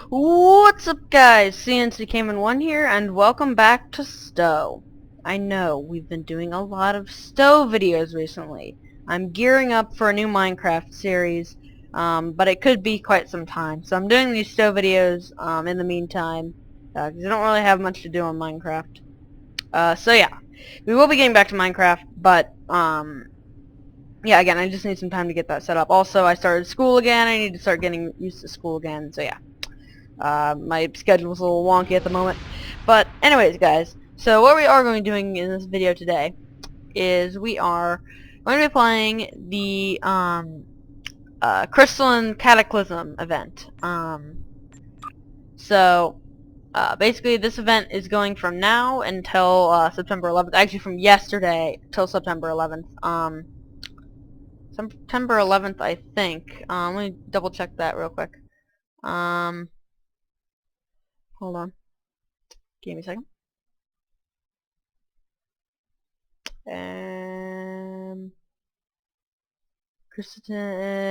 What's up, guys? CNC Cayman 1 here, and welcome back to Stowe. I know, we've been doing a lot of Stowe videos recently. I'm gearing up for a new Minecraft series, but it could be quite some time. So I'm doing these Stowe videos in the meantime, because I don't really have much to do on Minecraft. So yeah, we will be getting back to Minecraft, but yeah, again, I just need some time to get that set up. Also, I started school again. I need to start getting used to school again, so yeah. My schedule's a little wonky at the moment. But anyways, guys, so what we are going to be doing in this video today is we are going to be playing the Crystalline Cataclysm event. Basically this event is going from now until September 11th. Actually, from yesterday till September 11th. September 11th, I think. Let me double check that real quick. Hold on. Give me a second.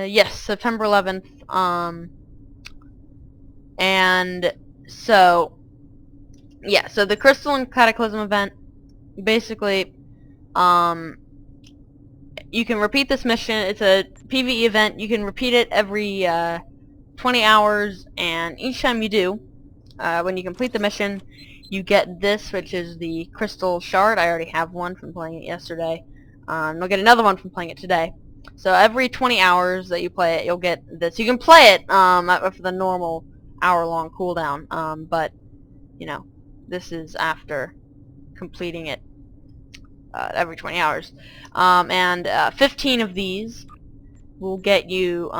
Yes, September 11th. And so, yeah, so the Crystalline Cataclysm event, basically, you can repeat this mission. It's a PvE event. You can repeat it every 20 hours, and each time you do, when you complete the mission, you get this, which is the crystal shard. I already have one from playing it yesterday. You'll get another one from playing it today. So every 20 hours that you play it, you'll get this. You can play it for the normal hour-long cooldown, but, you know, this is after completing it every 20 hours. 15 of these will get you,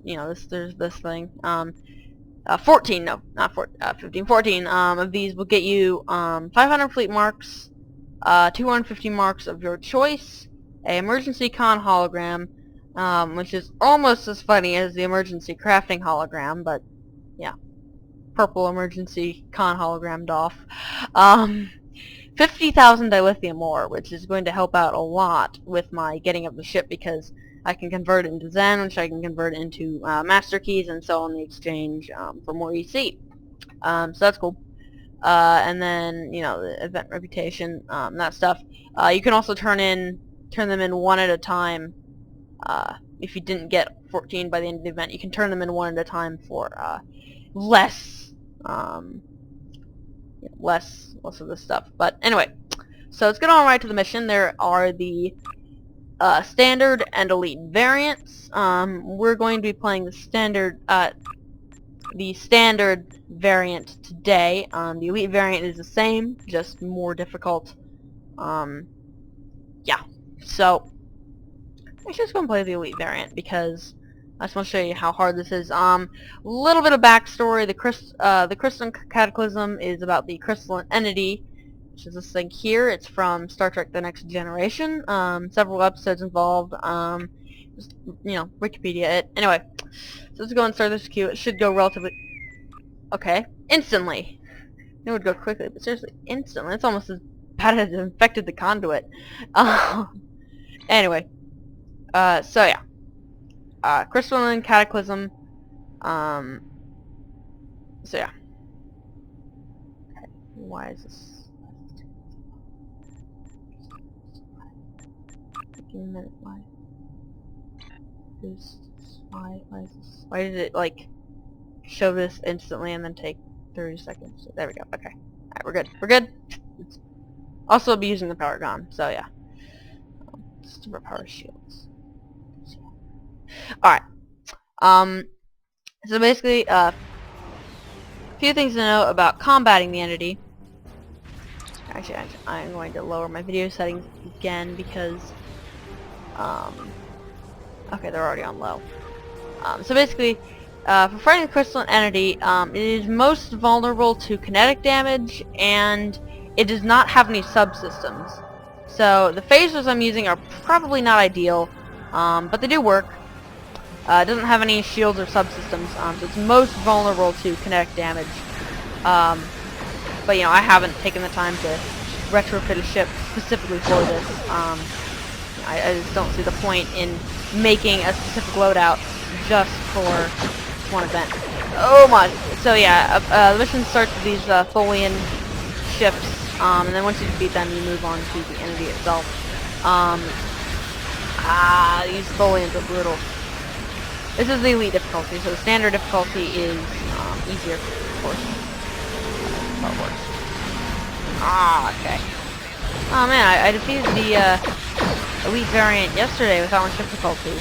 you know, there's this thing. 14, no, not 15, 14 of these will get you 500 fleet marks, 250 marks of your choice, a emergency con hologram, which is almost as funny as the emergency crafting hologram, but yeah, purple emergency con hologrammed off, 50,000 dilithium ore, which is going to help out a lot with my getting of the ship, because I can convert it into Zen, which I can convert into master keys and sell on the exchange for more EC. So that's cool. And then, you know, the event reputation, that stuff. You can also turn them in one at a time. If you didn't get 14 by the end of the event, you can turn them in one at a time for less of this stuff. But anyway, so let's get on right to the mission. There are the standard and elite variants. We're going to be playing the standard variant today. The elite variant is the same, just more difficult. Yeah. So let's just go and play the elite variant, because I just want to show you how hard this is. Little bit of backstory. The Crystalline Cataclysm is about the crystalline entity, which is this thing here. It's from Star Trek: The Next Generation. Several episodes involved. Just, you know, Wikipedia it. Anyway, so let's go and start this queue. It should go relatively... Okay. Instantly. It would go quickly, but seriously, instantly. It's almost as bad as it infected the conduit. Anyway. So yeah. Crystalline Cataclysm. So yeah. Okay. Why is this? Why did it, like, show this instantly and then take 30 seconds? There we go. Okay. Alright, we're good. We're good. Also, I'll be using the power gun, so yeah. System power shields. Alright. So basically, a few things to know about combating the entity. Actually, I'm going to lower my video settings again because, okay, they're already on low. So basically, for fighting the crystalline entity, it is most vulnerable to kinetic damage, and it does not have any subsystems. So the phasers I'm using are probably not ideal, but they do work. It doesn't have any shields or subsystems, so it's most vulnerable to kinetic damage. But, you know, I haven't taken the time to retrofit a ship specifically for this. I just don't see the point in making a specific loadout just for one event. Oh my! So yeah, the mission starts with these Tholian ships, and then once you defeat them, you move on to the entity itself. These Tholians are brutal. This is the elite difficulty, so the standard difficulty is easier, of course. That works. Okay. Oh man, I defeated the elite variant yesterday without much difficulty.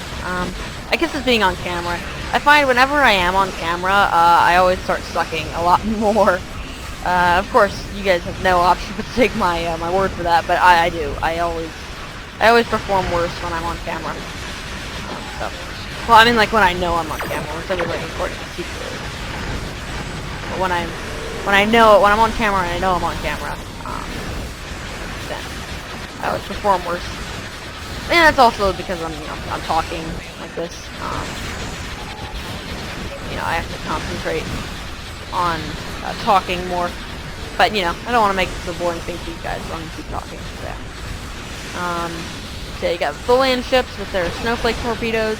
I guess it's being on camera. I find whenever I am on camera, I always start sucking a lot more. Of course, you guys have no option but to take my my word for that, but I do. I always perform worse when I'm on camera. Well, I mean, like when I know I'm on camera, when somebody's like recording a secret. But when I'm on camera and I know I'm on camera, then I always perform worse. And that's also because I'm talking like this. I have to concentrate on talking more. But I don't want to make this a boring thing for you guys, so I'm gonna keep talking. So you got Tholian ships with their snowflake torpedoes.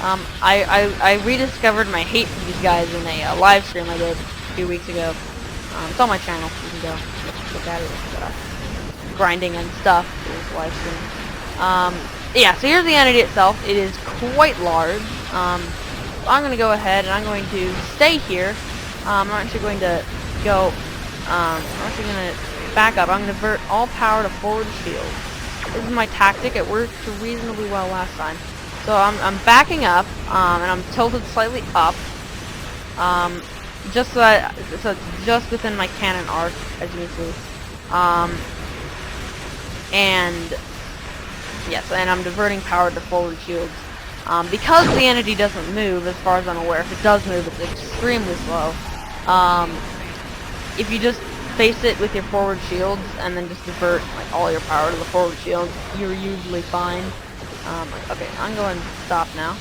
I rediscovered my hate for these guys in a live stream I did a few weeks ago. It's on my channel. You can go look at it. It's, grinding and stuff. It was a live stream. Yeah, so here's the entity itself. It is quite large. I'm going to go ahead and I'm going to stay here. I'm actually going to go, I'm actually going to back up. I'm going to divert all power to forward shield. This is my tactic. It worked reasonably well last time. So I'm backing up, and I'm tilted slightly up, just so it's just within my cannon arc, as you can see. And yes, and I'm diverting power to forward shields. Because the entity doesn't move, as far as I'm aware, if it does move, it's extremely slow. If you just face it with your forward shields and then just divert like all your power to the forward shields, you're usually fine. Okay, I'm going to stop now.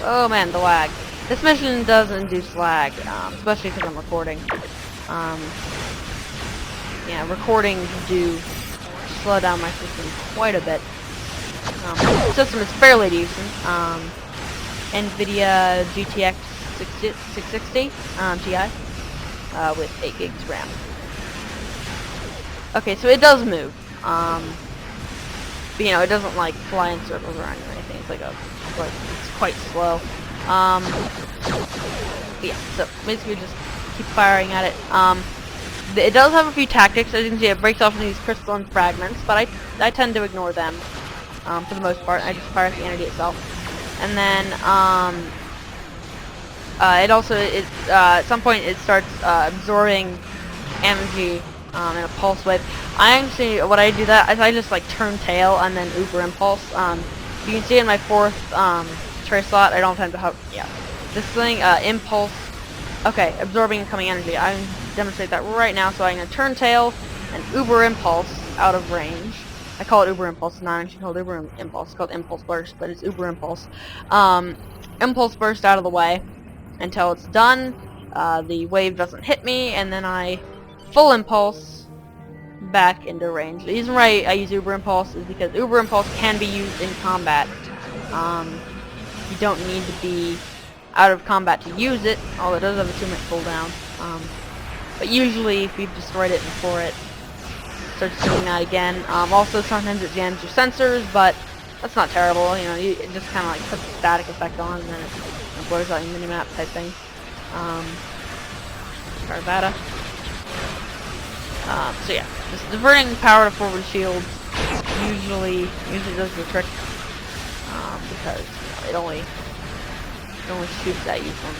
Oh man, the lag. This mission does induce lag, especially because I'm recording. Yeah, recording do slow down my system quite a bit. The system is fairly decent. NVIDIA GTX 660 Ti with 8 gigs RAM. Okay, so it does move. But, it doesn't like fly in circles around you or anything. It's it's quite slow. Yeah, so basically just keep firing at it. It does have a few tactics. As you can see, it breaks off into these crystalline fragments, but I tend to ignore them for the most part. I just fire at the entity itself. And then it also at some point it starts absorbing energy in a pulse wave. I actually, what I do that is I just like turn tail and then Uber Impulse. You can see in my 4th tray slot, I don't have time to have, yeah. This thing, Impulse, okay, absorbing incoming energy. I'm going to demonstrate that right now, so I'm going to turn tail and Uber Impulse out of range. I call it Uber Impulse, it's not actually called Uber Impulse, it's called Impulse Burst, but it's Uber Impulse. Impulse Burst out of the way until it's done, the wave doesn't hit me, and then I full Impulse back into range. The reason why I use Uber Impulse is because Uber Impulse can be used in combat. You don't need to be out of combat to use it, although it does have a 2-minute cooldown. But usually, if you've destroyed it before it starts doing that again. Also, sometimes it jams your sensors, but that's not terrible. It just kind of like puts a static effect on, and then it blurs out your minimap type thing. Carvada. So yeah, just diverting power to forward shields usually does the trick, because it only shoots at you from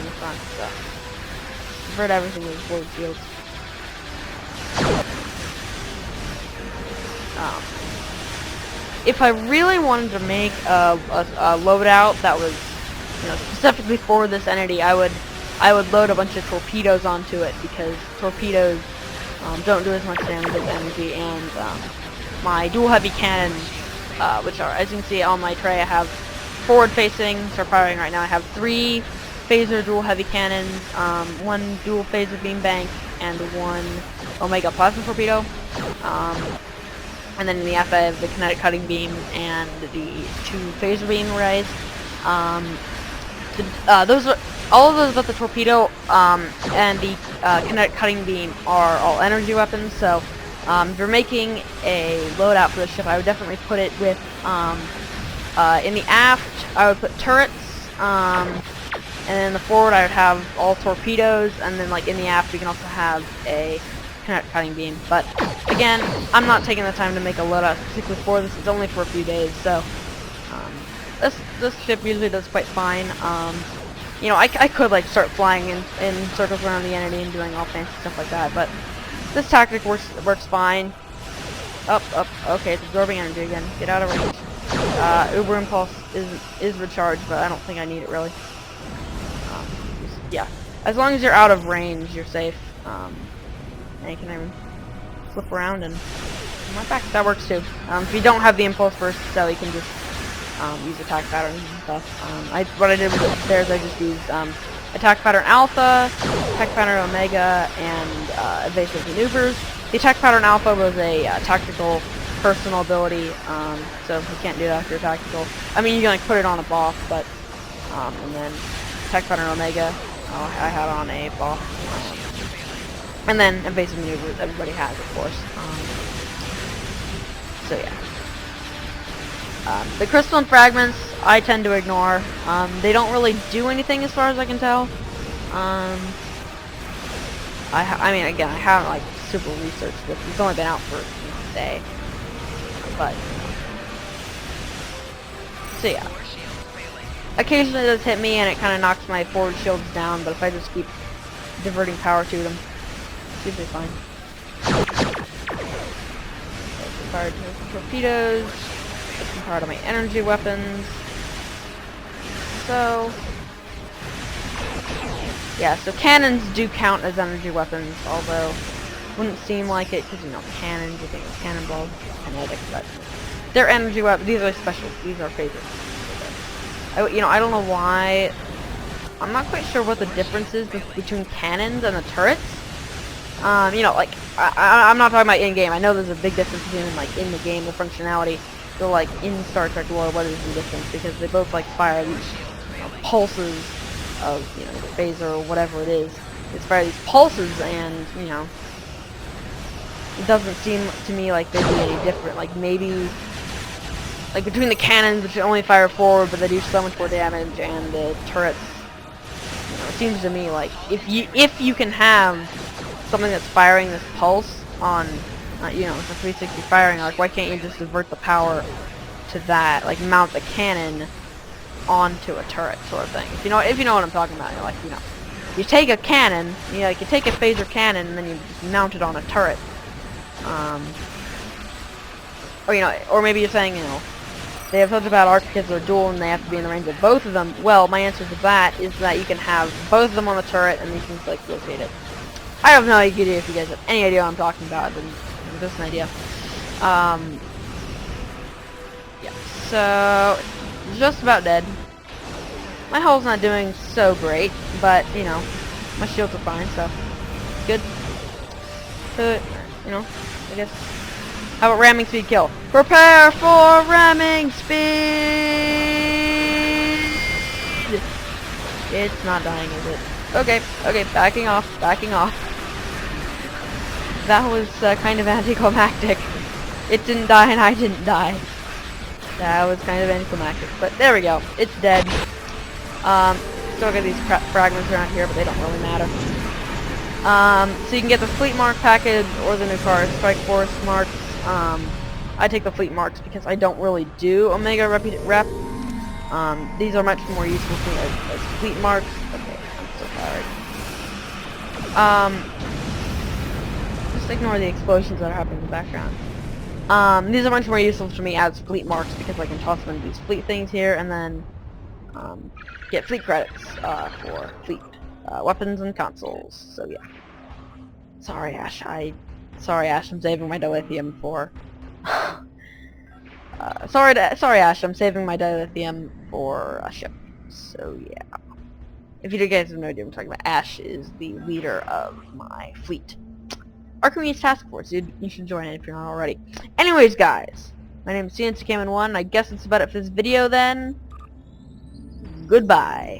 the front. So divert everything with forward shields. If I really wanted to make a loadout that was specifically for this entity, I would load a bunch of torpedoes onto it, because torpedoes don't do as much damage as energy, and my dual heavy cannons, which are, as you can see on my tray, I have forward facing, so firing right now. I have 3 phaser dual heavy cannons, 1 dual phaser beam bank, and 1 Omega plasma torpedo. And then in the F I have the kinetic cutting beam and the 2 phaser beam arrays. those are all of those about the torpedo and the kinetic cutting beam are all energy weapons. So if you're making a loadout for the ship, I would definitely put it with in the aft. I would put turrets, and in the forward I would have all torpedoes, and then like in the aft you can also have a kinetic cutting beam. But again, I'm not taking the time to make a loadout specifically for this. It's only for a few days, so this ship usually does quite fine. You know, I could like start flying in circles around the enemy and doing all fancy stuff like that, but this tactic works fine. Up. Okay, it's absorbing energy again. Get out of range. Uber Impulse is recharged, but I don't think I need it really. Yeah, as long as you're out of range, you're safe. And you can even flip around and my back. That works too. If you don't have the Impulse Burst, so you can just use attack patterns and stuff. What I did with there is I just used attack pattern Alpha, attack pattern Omega, and evasive maneuvers. The attack pattern Alpha was a tactical personal ability, so you can't do that if you're tactical. I mean, you can like put it on a boss, but and then attack pattern Omega, I had on a boss, and then evasive maneuvers everybody has, of course. So yeah. The crystalline fragments I tend to ignore. They don't really do anything as far as I can tell. I mean, again, I haven't like super researched this. It's only been out for a day. But so yeah. Occasionally it does hit me and it kind of knocks my forward shields down, but if I just keep diverting power to them, it's usually fine. Fired torpedoes. Some part of my energy weapons. So yeah, so cannons do count as energy weapons, although wouldn't seem like it because, you know, cannons, you think of cannonballs, kinetic, but they're energy weapons. These are special. These are favorites. You know, I don't know why. I'm not quite sure what the difference is between cannons and the turrets. You know, like I'm not talking about in game. I know there's a big difference between like in the game, the functionality. So like in Star Trek lore, what is the difference? Because they both like fire these, you know, pulses of, you know, the phaser or whatever it is. It's fire these pulses, and you know, it doesn't seem to me like they'd be any different. Like maybe, like between the cannons, which only fire forward, but they do so much more damage, and the turrets, you know, it seems to me like if you can have something that's firing this pulse on, you know, it's a 360 firing arc, why can't you just divert the power to that, like mount the cannon onto a turret sort of thing? If you know what I'm talking about, you're like, you know, you take a cannon, you know, like you take a phaser cannon and then you just mount it on a turret, or you know, or maybe you're saying, you know, they have such a bad arc because they're dual and they have to be in the range of both of them. Well, my answer to that is that you can have both of them on the turret and you can like rotate it. I have no idea if you guys have any idea what I'm talking about, then just an idea. Yeah, so just about dead. My hull's not doing so great, but you know, my shields are fine, so good. So, you know, I guess. How about ramming speed kill? Prepare for ramming speed! It's not dying, is it? Okay, backing off. That was kind of anticlimactic. It didn't die and I didn't die. That was kind of anticlimactic, but there we go. It's dead. Still got these fragments around here, but they don't really matter. So you can get the Fleet Mark package or the Nucari Strike Force marks. I take the Fleet Marks because I don't really do Omega rep. These are much more useful to me as Fleet Marks. Okay, I'm so tired. Just ignore the explosions that are happening in the background. These are much more useful to me as Fleet Marks because I can toss them in these fleet things here and then get fleet credits for fleet weapons and consoles. So yeah. Sorry, Ash, I'm saving my dilithium for... sorry, Ash, I'm saving my dilithium for a ship. So, yeah. If you guys have no idea what I'm talking about, Ash is the leader of my fleet. Archimedes Task Force, you should join it if you're not already. Anyways, guys, my name is CNCKman1, I guess that's about it for this video then. Goodbye.